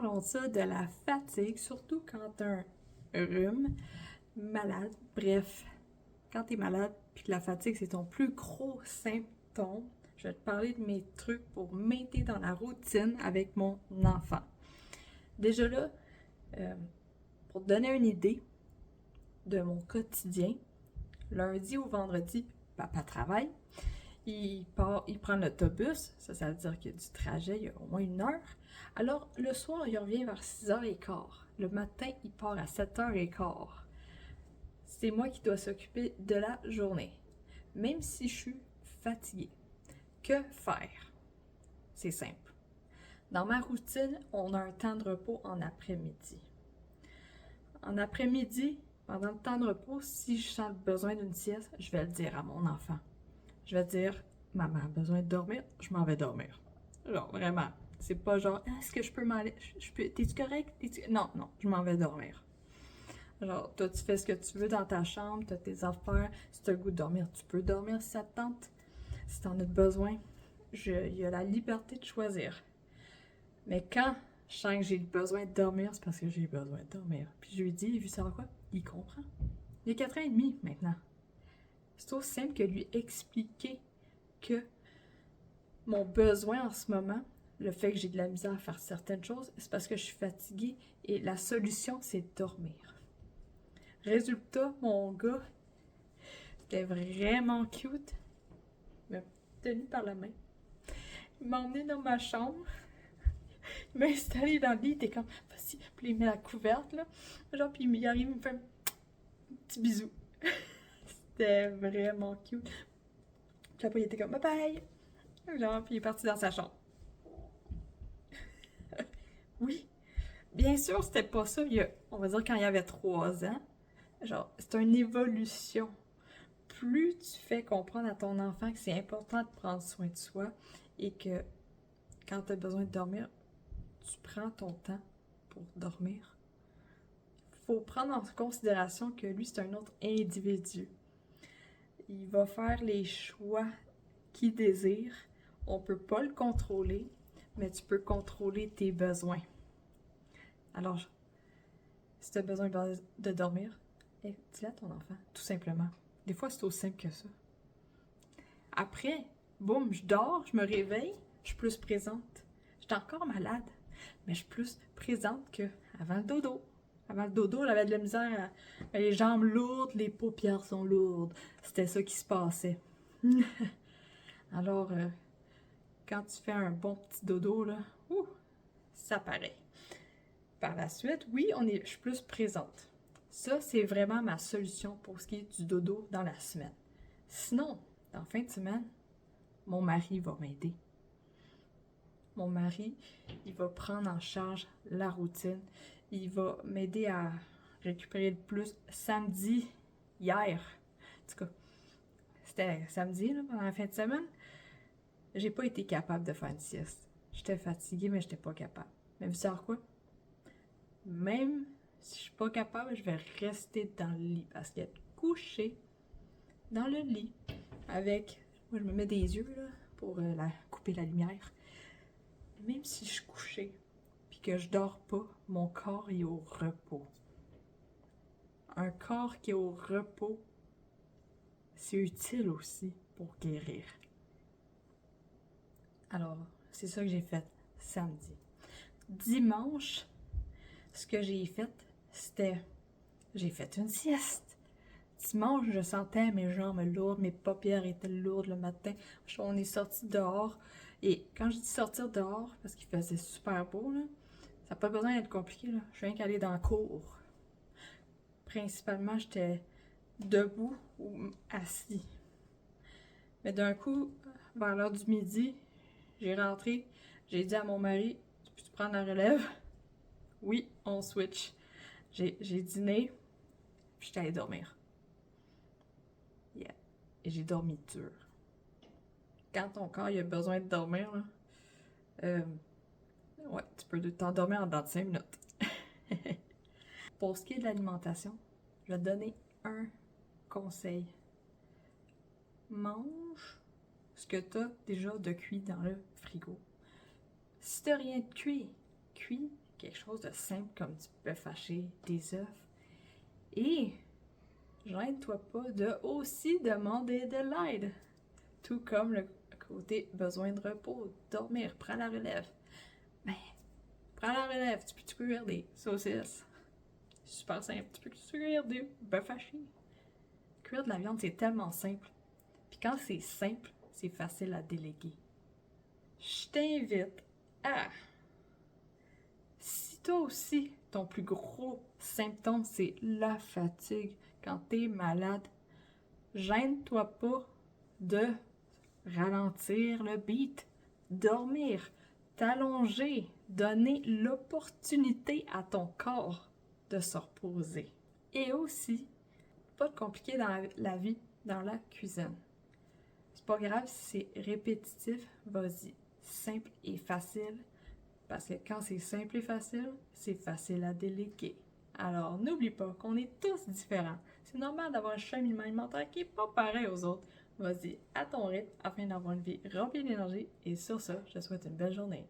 parlons de ça, de la fatigue, surtout quand t'as un rhume, malade, bref, quand t'es malade puis que la fatigue c'est ton plus gros symptôme, je vais te parler de mes trucs pour m'aider dans la routine avec mon enfant. Déjà là, pour te donner une idée de mon quotidien, lundi ou vendredi, papa travaille, il prend l'autobus, ça veut dire qu'il y a du trajet, il y a au moins 1 heure. Alors, le soir, il revient vers 6h15. Le matin, il part à 7h15. C'est moi qui dois s'occuper de la journée. Même si je suis fatiguée. Que faire? C'est simple. Dans ma routine, on a un temps de repos en après-midi. En après-midi, pendant le temps de repos, si je sens le besoin d'une sieste, je vais le dire à mon enfant. Je vais dire, maman a besoin de dormir, je m'en vais dormir. Genre, vraiment. C'est pas genre, est-ce que je peux m'aller? T'es-tu correct? Non, je m'en vais dormir. Genre, toi, tu fais ce que tu veux dans ta chambre, t'as tes affaires. Si t'as le goût de dormir, tu peux dormir si ça te tente. Si t'en as besoin, il y a la liberté de choisir. Mais quand je sens que j'ai besoin de dormir, c'est parce que j'ai besoin de dormir. Puis je lui dis, vu ça quoi? Il comprend. Il a 4 ans et demi maintenant. C'est aussi simple que lui expliquer que mon besoin en ce moment, le fait que j'ai de la misère à faire certaines choses, c'est parce que je suis fatiguée et la solution, c'est dormir. Résultat, mon gars, c'était vraiment cute. Il m'a tenu par la main. Il m'a emmené dans ma chambre. Il m'a installé dans le lit. Il était comme, vas-y. Puis il met la couverte, là. Genre, puis il arrive, il me fait un petit bisou. C'était vraiment cute. Puis après, il était comme, bye bye. Genre, puis il est parti dans sa chambre. Oui, bien sûr, c'était pas ça. On va dire quand il y avait 3 ans. Genre, c'est une évolution. Plus tu fais comprendre à ton enfant que c'est important de prendre soin de soi et que quand tu as besoin de dormir, tu prends ton temps pour dormir. Il faut prendre en considération que lui, c'est un autre individu. Il va faire les choix qu'il désire. On peut pas le contrôler, mais tu peux contrôler tes besoins. Alors, si tu as besoin de dormir, dis-le à ton enfant, tout simplement. Des fois, c'est aussi simple que ça. Après, boum, je dors, je me réveille, je suis plus présente. J'étais encore malade, mais je suis plus présente qu'avant le dodo. Avant le dodo, j'avais de la misère, les jambes lourdes, les paupières sont lourdes. C'était ça qui se passait. Alors, quand tu fais un bon petit dodo, là, ça paraît. Par la suite, oui, je suis plus présente. Ça, c'est vraiment ma solution pour ce qui est du dodo dans la semaine. Sinon, en fin de semaine, mon mari va m'aider. Mon mari, il va prendre en charge la routine. Il va m'aider à récupérer le plus. Samedi, hier, en tout cas, c'était samedi, là, pendant la fin de semaine, j'ai pas été capable de faire une sieste. J'étais fatiguée, mais j'étais pas capable. Mais vous savez quoi? Même si je suis pas capable, je vais rester dans le lit parce qu'être couché dans le lit avec... Moi, je me mets des yeux, là, pour couper la lumière. Même si je suis couchée puis que je dors pas, mon corps est au repos. Un corps qui est au repos, c'est utile aussi pour guérir. Alors, c'est ça que j'ai fait samedi. Dimanche, ce que j'ai fait, c'était... J'ai fait une sieste. Dimanche, je sentais mes jambes lourdes, mes paupières étaient lourdes le matin. On est sorti dehors. Et quand je dis sortir dehors, parce qu'il faisait super beau, là, ça n'a pas besoin d'être compliqué, là. Je viens qu'aller dans la cour. Principalement, j'étais debout ou assis. Mais d'un coup, vers l'heure du midi, j'ai rentré, j'ai dit à mon mari, peux-tu prendre la relève? Oui, on switch. J'ai dîné, puis j'étais allée dormir. Yeah. Et j'ai dormi dur. Quand ton corps il a besoin de dormir, là, ouais, tu peux t'endormir en dedans de 5 minutes. Pour ce qui est de l'alimentation, je vais te donner un conseil. Mange ce que tu as déjà de cuit dans le frigo. Si tu n'as rien de cuit, quelque chose de simple comme du bœuf haché, des œufs. Et gêne-toi pas de aussi demander de l'aide. Tout comme le côté besoin de repos, dormir, prends la relève. Ben, prends la relève, tu peux cuire des saucisses. Super simple, tu peux cuire des bœufs hachés. Cuire de la viande, c'est tellement simple. Puis quand c'est simple, c'est facile à déléguer. Je t'invite à... Si toi aussi, ton plus gros symptôme, c'est la fatigue, quand t'es malade, gêne-toi pas de ralentir le beat, dormir, t'allonger, donner l'opportunité à ton corps de se reposer. Et aussi, pas de compliqué dans la vie, dans la cuisine. C'est pas grave si c'est répétitif, vas-y. Simple et facile, parce que quand c'est simple et facile, c'est facile à déléguer. Alors, n'oublie pas qu'on est tous différents. C'est normal d'avoir un cheminement alimentaire qui n'est pas pareil aux autres. Vas-y, à ton rythme, afin d'avoir une vie remplie d'énergie. Et sur ça, je te souhaite une belle journée.